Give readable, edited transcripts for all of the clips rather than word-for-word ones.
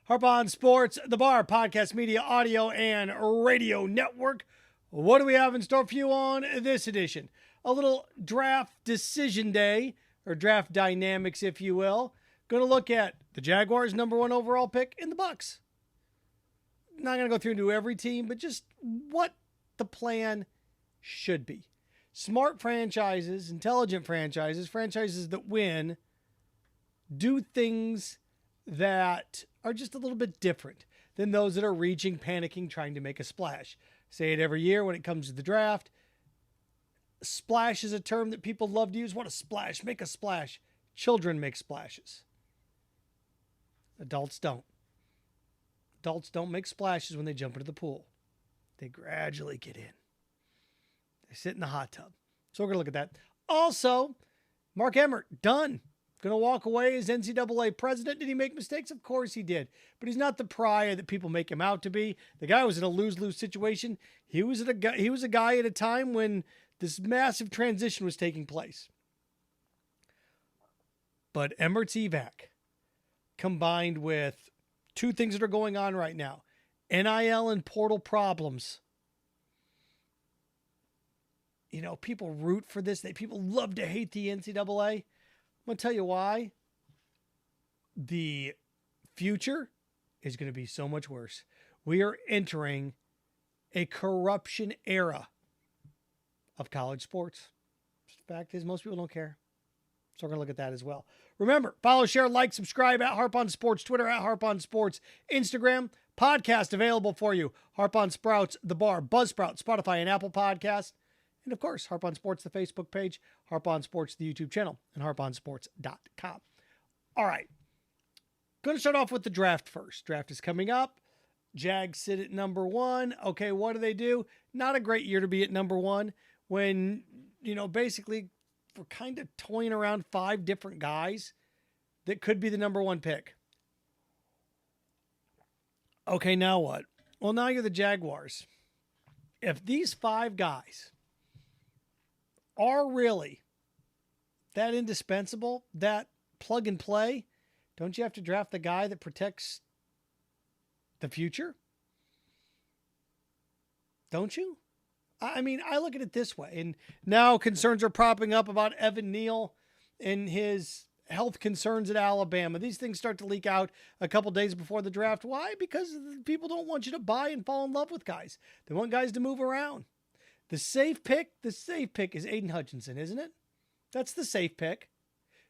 Harp on Sports, the Bar, podcast, media, audio, and radio network. What do we have in store for you on this edition? A little draft decision day, or draft dynamics, if you will. Going to look at the Jaguars' number one overall pick in the Bucs. Not going to go through and do every team, but just what the plan should be. Smart franchises, intelligent franchises, franchises that win, do things that are just a little bit different than those that are reaching, panicking, trying to make a splash. Say it every year when it comes to the draft. Splash is a term that people love to use. What a splash. Make a splash. Children make splashes. Adults don't. Adults don't make splashes when they jump into the pool. They gradually get in. They sit in the hot tub. So we're going to look at that. Also, Mark Emmert, done. Going to walk away as NCAA president. Did he make mistakes? Of course he did. But he's not the pariah that people make him out to be. The guy was in a lose-lose situation. He was a guy at a time when this massive transition was taking place. But Emmert's Evac, combined with two things that are going on right now, NIL and portal problems. You know, people root for this. People love to hate the NCAA. I'm going to tell you why. The future is going to be so much worse. We are entering a corruption era of college sports. The fact is, most people don't care. So we're going to look at that as well. Remember, follow, share, like, subscribe at Harp on Sports, Twitter at Harp on Sports, Instagram, podcast available for you. Harp on Sprouts, The Bar, Buzzsprout, Spotify, and Apple Podcasts. And of course, Harp on Sports, the Facebook page, Harp on Sports, the YouTube channel, and harponsports.com. All right. Going to start off with the draft first. Draft is coming up. Jags sit at number one. Okay, what do? Not a great year to be at number one when, basically we're kind of toying around 5 different guys that could be the number one pick. Okay, now what? Well, now you're the Jaguars. If these 5 guys are really that indispensable, that plug and play, don't you have to draft the guy that protects the future? Don't you? I mean, I look at it this way, and now concerns are popping up about Evan Neal and his health concerns at Alabama. These things start to leak out a couple days before the draft. Why? Because people don't want you to buy and fall in love with guys. They want guys to move around. The safe pick is Aiden Hutchinson, isn't it? That's the safe pick.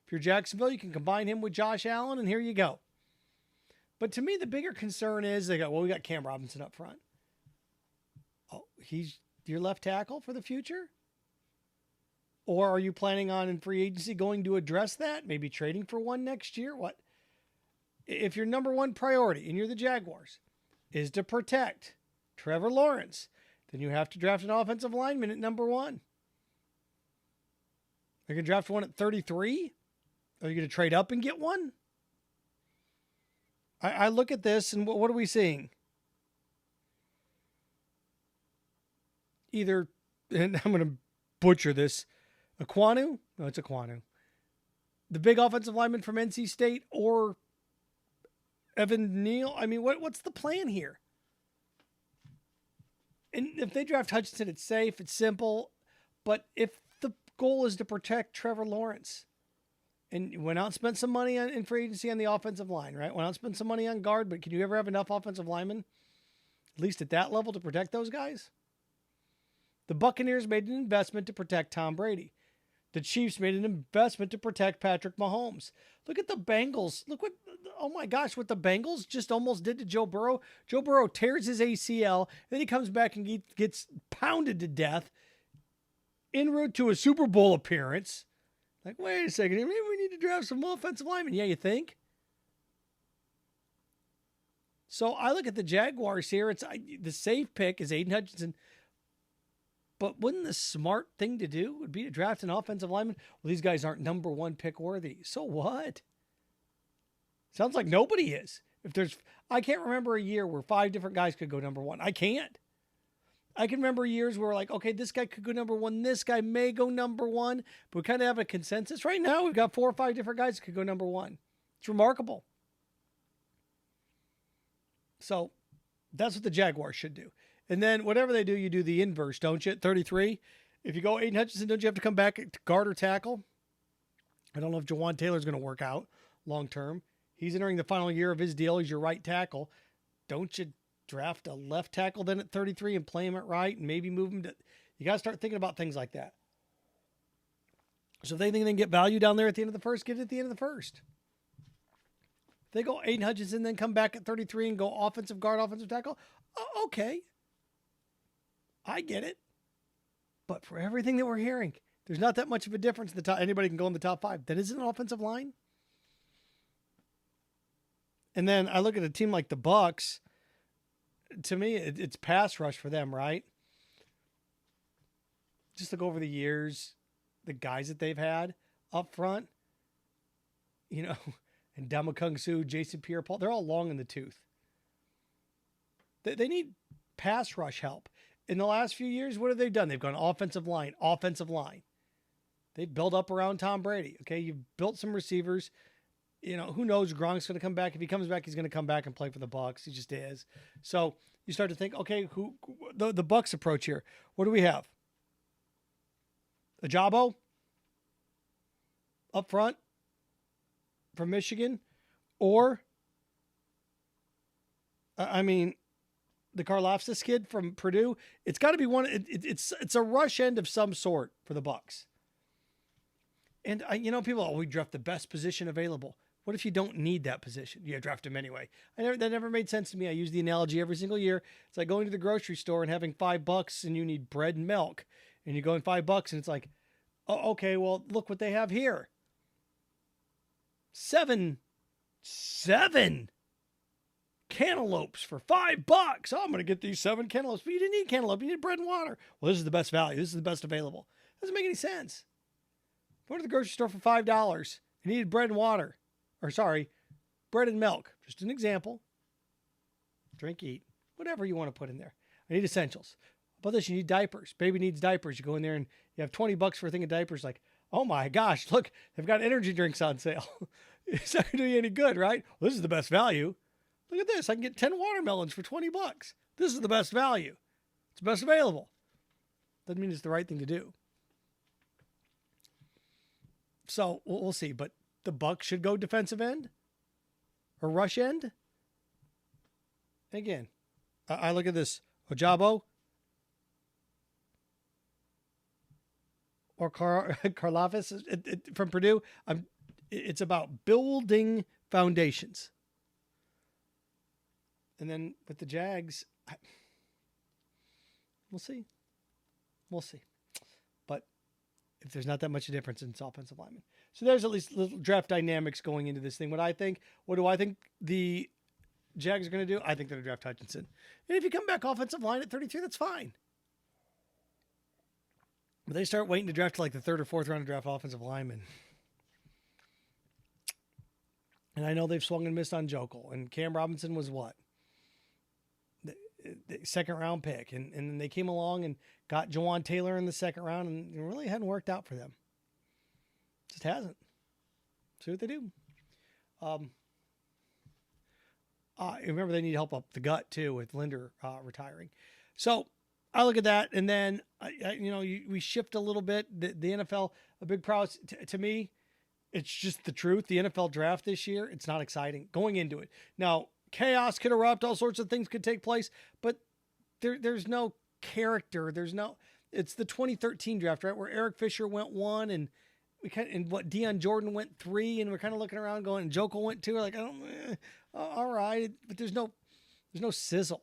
If you're Jacksonville, you can combine him with Josh Allen, and here you go. But to me, the bigger concern is we got Cam Robinson up front. Oh, he's your left tackle for the future? Or are you planning on in free agency going to address that? Maybe trading for one next year? What? If your number one priority, and you're the Jaguars, is to protect Trevor Lawrence, then you have to draft an offensive lineman at number one. Are you going to draft one at 33? Are you going to trade up and get one? I look at this, and what are we seeing? Either, and I'm going to butcher this, Aquanu? No, it's Aquanu. The big offensive lineman from NC State, or Evan Neal? I mean, what's the plan here? And if they draft Hutchinson, it's safe, it's simple. But if the goal is to protect Trevor Lawrence, and went out and spent some money in free agency on the offensive line, right? Went out and spent some money on guard, but can you ever have enough offensive linemen, at least at that level, to protect those guys? The Buccaneers made an investment to protect Tom Brady. The Chiefs made an investment to protect Patrick Mahomes. Look at the Bengals. Oh my gosh, what the Bengals just almost did to Joe Burrow. Joe Burrow tears his ACL, then he comes back and gets pounded to death en route to a Super Bowl appearance. Like, wait a second, maybe we need to draft some offensive linemen. Yeah, you think? So I look at the Jaguars here. The safe pick is Aiden Hutchinson. But wouldn't the smart thing to do would be to draft an offensive lineman? Well, these guys aren't number one pick worthy. So what? Sounds like nobody is. I can't remember a year where 5 different guys could go number one. I can't. I can remember years where like, okay, this guy could go number one. This guy may go number one, but we kind of have a consensus. Right now, we've got 4 or 5 different guys that could go number one. It's remarkable. So that's what the Jaguars should do. And then whatever they do, you do the inverse, don't you? At 33, if you go Aiden Hutchinson, don't you have to come back to guard or tackle? I don't know if Jawan Taylor's going to work out long term. He's entering the final year of his deal. He's your right tackle. Don't you draft a left tackle then at 33 and play him at right and maybe move him to... You got to start thinking about things like that. So if they think they can get value down there at the end of the first, get it at the end of the first. If they go Aiden Hutchinson, then come back at 33 and go offensive guard, offensive tackle, okay. I get it. But for everything that we're hearing, there's not that much of a difference. Anybody can go in the top 5. That isn't an offensive line. And then I look at a team like the Bucs. To me, it's pass rush for them, right? Just look over the years, the guys that they've had up front, and Ndamukong Suh, Jason Pierre-Paul, they're all long in the tooth. They need pass rush help. In the last few years, what have they done? They've gone offensive line. They built up around Tom Brady. Okay, you've built some receivers. Who knows? Gronk's going to come back. If he comes back, he's going to come back and play for the Bucs. He just is. So you start to think, okay, the Bucs approach here? What do we have? Ajabo up front from Michigan, or the Karlaftis kid from Purdue. It's got to be one. It's a rush end of some sort for the Bucs. And people, we draft the best position available. What if you don't need that position? You draft him anyway. That never made sense to me. I use the analogy every single year. It's like going to the grocery store and having $5 and you need bread and milk, and you go in $5 and it's like, oh, okay, well, look what they have here. Seven cantaloupes for $5. Oh, I'm going to get these 7 cantaloupes. But you didn't need cantaloupe. You need bread and water. Well, this is the best value. This is the best available. Doesn't make any sense. Go to the grocery store for $5. You needed bread and water. Bread and milk. Just an example. Drink, eat. Whatever you want to put in there. I need essentials. How about this? You need diapers. Baby needs diapers. You go in there and you have $20 for a thing of diapers. Like, oh my gosh, look, they've got energy drinks on sale. It's not going to do you any good, right? Well, this is the best value. Look at this. I can get 10 watermelons for $20. This is the best value. It's the best available. Doesn't mean it's the right thing to do. So we'll see. But the Bucs should go defensive end or rush end. Again, I look at this. Ajabo or Karlaftis from Purdue. It's about building foundations. And then with the Jags, we'll see. But if there's not that much difference in its offensive linemen. So there's at least little draft dynamics going into this thing. What do I think the Jags are going to do? I think they're going to draft Hutchinson. And if you come back offensive line at 33, that's fine. But they start waiting to draft like the 3rd or 4th round to draft offensive linemen. And I know they've swung and missed on Jokel. And Cam Robinson was what? The 2nd round pick. And then they came along and got Jawan Taylor in the 2nd round, and it really hadn't worked out for them. Just hasn't. See what they do. Remember, they need help up the gut too with Linder retiring. So I look at that, and then we shift a little bit. The NFL, a big prowess to me. It's just the truth. The NFL draft this year, it's not exciting going into it. Now, chaos could erupt, all sorts of things could take place, but there's no character. It's the 2013 draft, right? Where Eric Fisher went 1 and Deion Jordan went 3, and we're kind of looking around going, and Jokel went 2. We're like, all right, but there's no sizzle.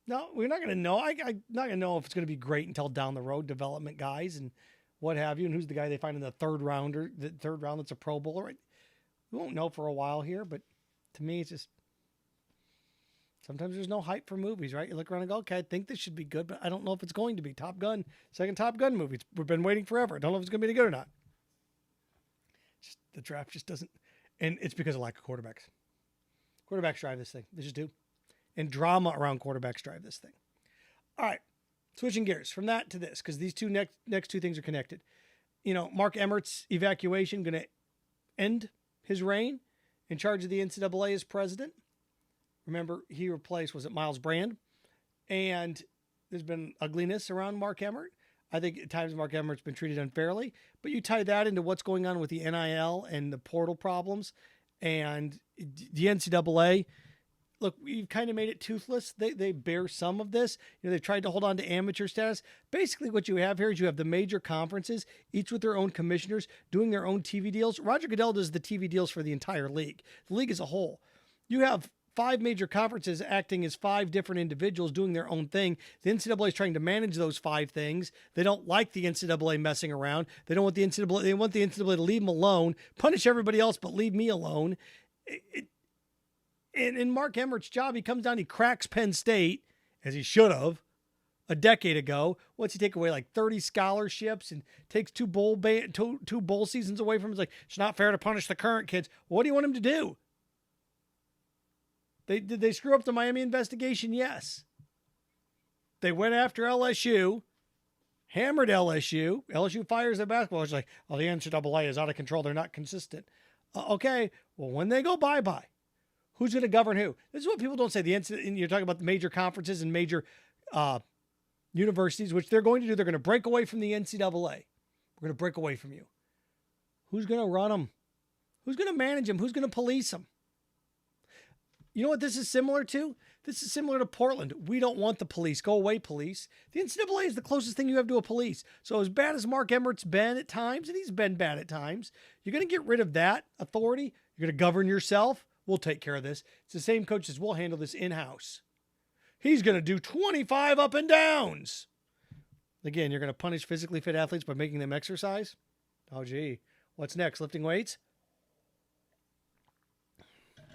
No, we're not going to know. I'm not going to know if it's going to be great until down the road, development guys and what have you, and who's the guy they find in the 3rd round that's a Pro Bowler. Right? We won't know for a while here, but to me, it's just sometimes there's no hype for movies, right? You look around and go, okay, I think this should be good, but I don't know if it's going to be. Top Gun, 2nd Top Gun movie. We've been waiting forever. I don't know if it's going to be any good or not. The draft just doesn't, and it's because of lack of quarterbacks. Quarterbacks drive this thing. They just do. And drama around quarterbacks drive this thing. All right. Switching gears from that to this, because these two next two things are connected. Mark Emmert's evacuation going to end his reign in charge of the NCAA as president. Remember, he replaced, was it Miles Brand? And there's been ugliness around Mark Emmert. I think at times Mark Emmert's been treated unfairly, but you tie that into what's going on with the NIL and the portal problems and the NCAA. Look, we've kind of made it toothless. They bear some of this. They've tried to hold on to amateur status. Basically, what you have here is you have the major conferences, each with their own commissioners, doing their own TV deals. Roger Goodell does the TV deals for the entire league, the league as a whole. You have 5 major conferences acting as 5 different individuals doing their own thing. The NCAA is trying to manage those 5 things. They don't like the NCAA messing around. They don't want the NCAA. They want the NCAA to leave them alone, punish everybody else, but leave me alone. And in Mark Emmert's job, he comes down, he cracks Penn State, as he should have, a decade ago. What's he take away, like 30 scholarships and takes 2 bowl seasons away from him? It's like, it's not fair to punish the current kids. Well, what do you want him to do? Did they screw up the Miami investigation? Yes. They went after LSU, hammered LSU. LSU fires their basketball. It's like, oh, the NCAA is out of control. They're not consistent. Okay, well, when they go bye-bye, who's going to govern who? This is what people don't say. You're talking about the major conferences and major universities, which they're going to do. They're going to break away from the NCAA. We're going to break away from you. Who's going to run them? Who's going to manage them? Who's going to police them? You know what this is similar to? This is similar to Portland. We don't want the police. Go away, police. The NCAA is the closest thing you have to a police. So as bad as Mark Emmert's been at times, and he's been bad at times, you're going to get rid of that authority. You're going to govern yourself. We'll take care of this. It's the same coach as we'll handle this in-house. He's going to do 25 up and downs. Again, you're going to punish physically fit athletes by making them exercise? Oh, gee. What's next? Lifting weights?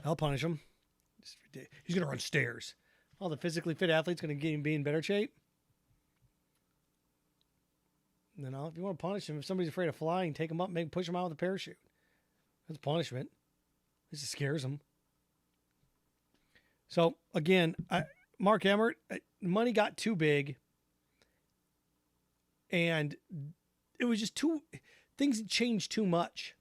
I'll punish them. He's going to run stairs. Oh, the physically fit athlete's going to be in better shape? No, if you want to punish him, if somebody's afraid of flying, take him up, push him out with a parachute. That's punishment. This scares him. So, again, Mark Emmert, money got too big. And it was just things had changed too much.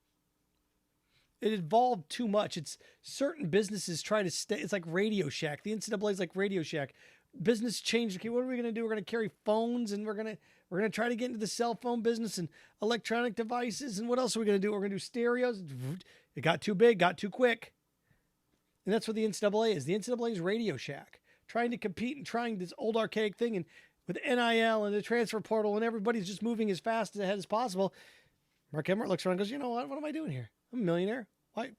It evolved too much. It's certain businesses try to stay. It's like Radio Shack. The NCAA is like Radio Shack. Business changed. Okay, what are we going to do? We're going to carry phones, and we're going to try to get into the cell phone business and electronic devices. And what else are we going to do? We're going to do stereos. It got too big, got too quick. And that's what the NCAA is. The NCAA is Radio Shack, trying to compete and trying this old archaic thing. And with NIL and the transfer portal, and everybody's just moving as fast ahead as possible. Mark Emmert looks around and goes, you know what? What am I doing here? I'm a millionaire. Why?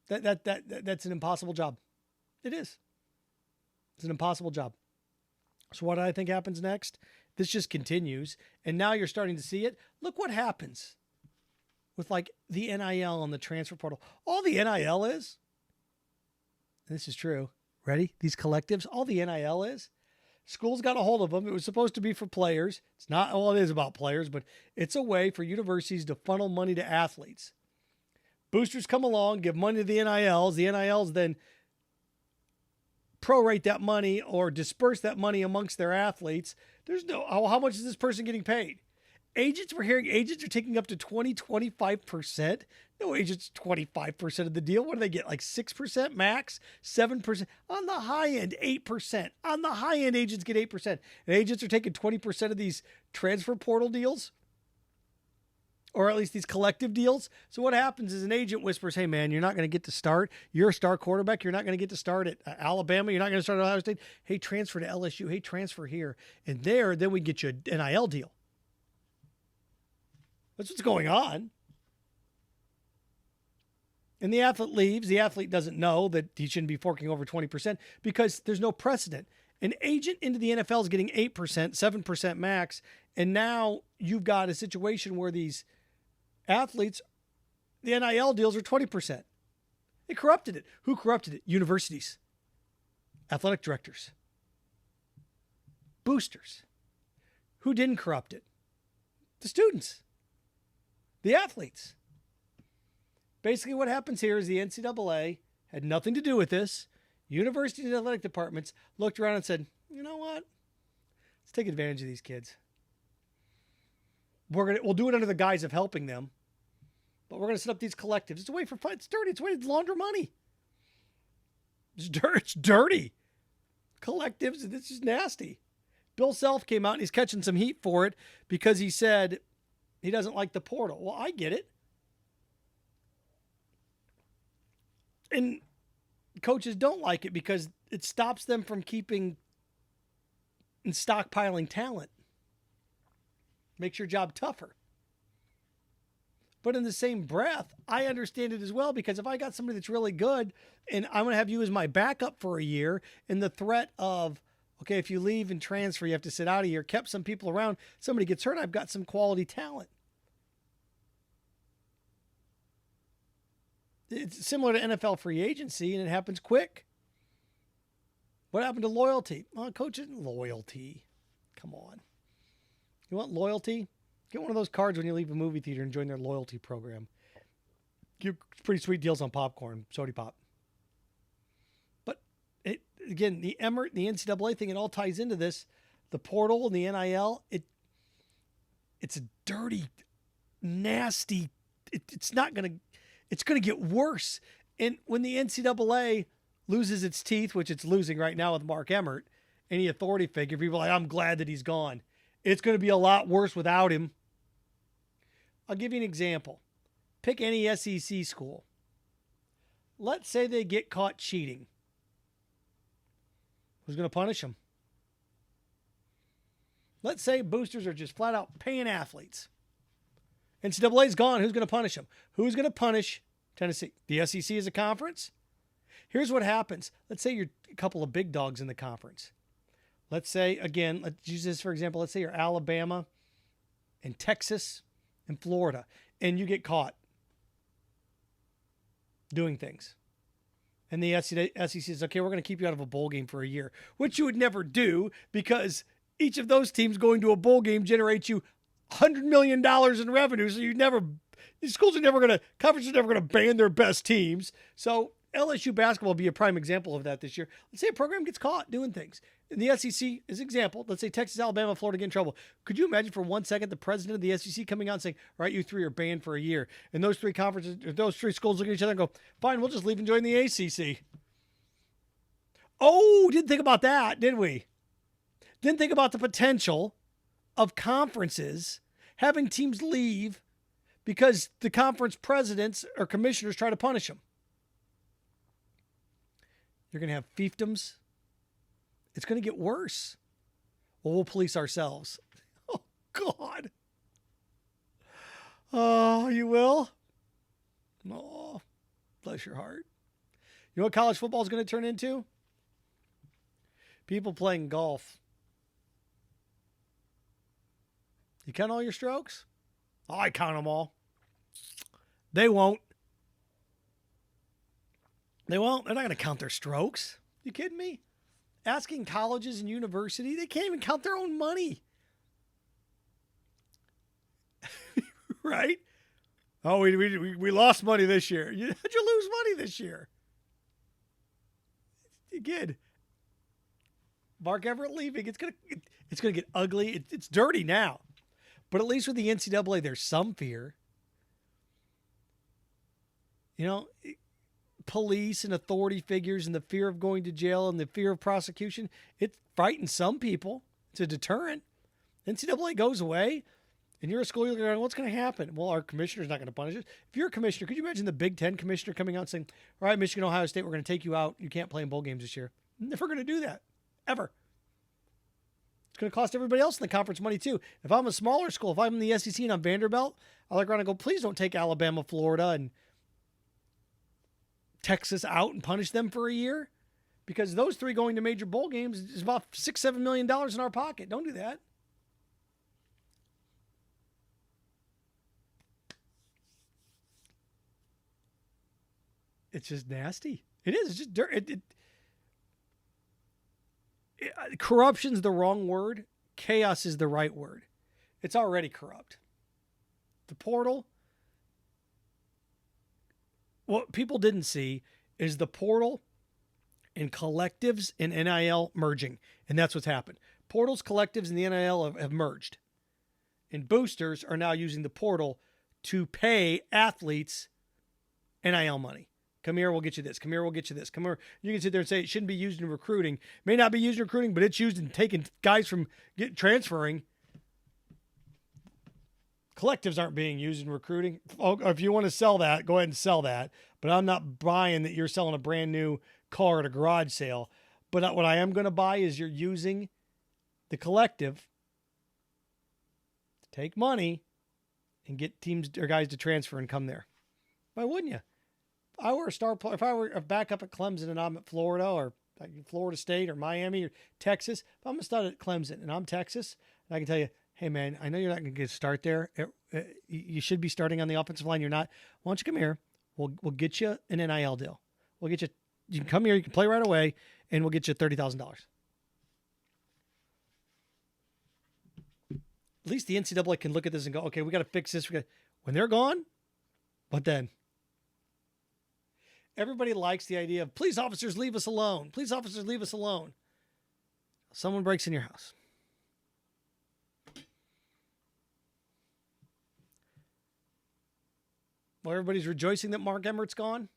That's an impossible job. It is. It's an impossible job. So what do I think happens next? This just continues. And now you're starting to see it. Look what happens with like the NIL and the transfer portal. All the NIL is, and this is true. Ready? These collectives, all the NIL is, schools got a hold of them. It was supposed to be for players. It's not, well, it is about players, but it's a way for universities to funnel money to athletes. Boosters come along, give money to the NILs. The NILs then prorate that money or disperse that money amongst their athletes. There's no, how much is this person getting paid? We're hearing agents are taking up to 25%. No agents, 25% of the deal. What do they get? Like 6% max, 7%. On the high end, 8%. On the high end, agents get 8%. And agents are taking 20% of these transfer portal deals, or at least these collective deals. So what happens is an agent whispers, hey, man, you're not going to get to start. You're a star quarterback. You're not going to get to start at Alabama. You're not going to start at Ohio State. Hey, transfer to LSU. Hey, transfer here. And then we get you an NIL deal. That's what's going on. And the athlete leaves. The athlete doesn't know that he shouldn't be forking over 20% because there's no precedent. An agent into the NFL is getting 8%, 7% max. And now you've got a situation where these athletes, the NIL deals are 20%. They corrupted it. Who corrupted it? Universities, athletic directors, boosters. Who didn't corrupt it? The students, the athletes. Basically what happens here is the NCAA had nothing to do with this. Universities and athletic departments looked around and said, you know what? Let's take advantage of these kids. We'll do it under the guise of helping them. But we're going to set up these collectives. It's a way for fun. It's dirty. It's a way to launder money. It's dirty. Collectives, this is nasty. Bill Self came out and he's catching some heat for it because he said he doesn't like the portal. Well, I get it. And coaches don't like it because it stops them from keeping and stockpiling talent. Makes your job tougher. But in the same breath, I understand it as well, because if I got somebody that's really good and I'm going to have you as my backup for a year, and the threat of, okay, if you leave and transfer, you have to sit out a year, kept some people around, somebody gets hurt, I've got some quality talent. It's similar to NFL free agency, and it happens quick. What happened to loyalty? Well, coach, loyalty. Come on. You want loyalty? Get one of those cards when you leave a movie theater and join their loyalty program. Get pretty sweet deals on popcorn, soda pop. But again, the Emmert, the NCAA thing, it all ties into this. The portal and the NIL, it's a dirty, nasty. It's going to get worse. And when the NCAA loses its teeth, which it's losing right now with Mark Emmert, any authority figure, people are like, I'm glad that he's gone. It's going to be a lot worse without him. I'll give you an example. Pick any SEC school. Let's say they get caught cheating. Who's going to punish them? Let's say boosters are just flat out paying athletes. NCAA's gone. Who's going to punish them? Who's going to punish Tennessee? The SEC as a conference? Here's what happens. Let's say you're a couple of big dogs in the conference. Let's say, again, let's use this for example. Let's say you're Alabama and Texas and Florida, and you get caught doing things. And the SEC says, okay, we're going to keep you out of a bowl game for a year, which you would never do, because each of those teams going to a bowl game generates you $100 million in revenue. So these schools are never going to, conferences are never going to ban their best teams. So LSU basketball will be a prime example of that this year. Let's say a program gets caught doing things. In the SEC, as an example, let's say Texas, Alabama, Florida get in trouble. Could you imagine for 1 second the president of the SEC coming out and saying, all right, you three are banned for a year. And those three conferences, or those three schools look at each other and go, fine, we'll just leave and join the ACC. Oh, didn't think about that, did we? Didn't think about the potential of conferences having teams leave because the conference presidents or commissioners try to punish them. You're going to have fiefdoms. It's going to get worse. Well, we'll police ourselves. Oh, God. Oh, you will? Oh, bless your heart. You know what college football is going to turn into? People playing golf. You count all your strokes? Oh, I count them all. They won't. They won't. They're not going to count their strokes. You kidding me? Asking colleges and universities, they can't even count their own money. Right? Oh, we lost money this year. How'd you lose money this year? You did. Mark Emmert leaving. It's gonna get ugly. It's dirty now. But at least with the NCAA, there's some fear. You know, police and authority figures and the fear of going to jail and the fear of prosecution, it frightens some people. It's a deterrent. NCAA goes away, and you're a school, you're going, what's going to happen? Well, our commissioner's not going to punish us. If you're a commissioner, could you imagine the Big Ten commissioner coming out and saying, all right, Michigan, Ohio State, we're going to take you out. You can't play in bowl games this year. Never going to do that. Ever. It's going to cost everybody else in the conference money, too. If I'm a smaller school, if I'm in the SEC and I'm Vanderbilt, I look around and go, please don't take Alabama, Florida, and Texas out and punish them for a year, because those three going to major bowl games is about $6-7 million in our pocket. Don't do that. It's just nasty. It is. It's just dirt. Corruption's the wrong word. Chaos is the right word. It's already corrupt. The portal. What people didn't see is the portal and collectives and NIL merging. And that's what's happened. Portals, collectives, and the NIL have merged. And boosters are now using the portal to pay athletes NIL money. Come here, we'll get you this. Come here, we'll get you this. Come here. You can sit there and say it shouldn't be used in recruiting. May not be used in recruiting, but it's used in taking guys from transferring. Collectives aren't being used in recruiting. If you want to sell that, go ahead and sell that. But I'm not buying that you're selling a brand new car at a garage sale. But what I am going to buy is you're using the collective to take money and get teams or guys to transfer and come there. Why wouldn't you? If I were a star player, if I were back up at Clemson and I'm at Florida or Florida State or Miami or Texas, if I'm going to start at Clemson and I'm Texas, and I can tell you, hey, man, I know you're not going to get a start there. You should be starting on the offensive line. You're not. Why don't you come here? We'll get you an NIL deal. We'll get you. You can come here. You can play right away, and we'll get you $30,000. At least the NCAA can look at this and go, okay, we got to fix this. When they're gone, what then? Everybody likes the idea of police officers leave us alone. Police officers leave us alone. Someone breaks in your house. Well, everybody's rejoicing that Mark Emmert's gone. I'm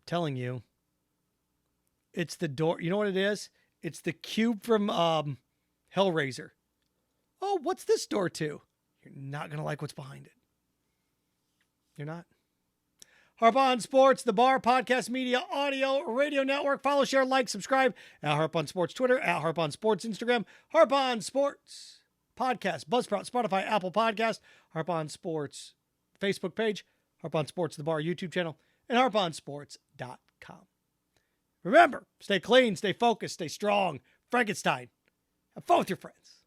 telling you, it's the door. You know what it is? It's the cube from Hellraiser. Oh, what's this door to? You're not going to like what's behind it. You're not. Harp On Sports, the Bar, Podcast Media, Audio, Radio Network. Follow, share, like, subscribe at Harp On Sports Twitter, at Harp On Sports Instagram, Harp On Sports Podcast, Buzzsprout, Spotify, Apple Podcast, Harp On Sports Facebook page, Harp On Sports, the Bar YouTube channel, and harponsports.com. Remember, stay clean, stay focused, stay strong. Frankenstein. Have fun with your friends.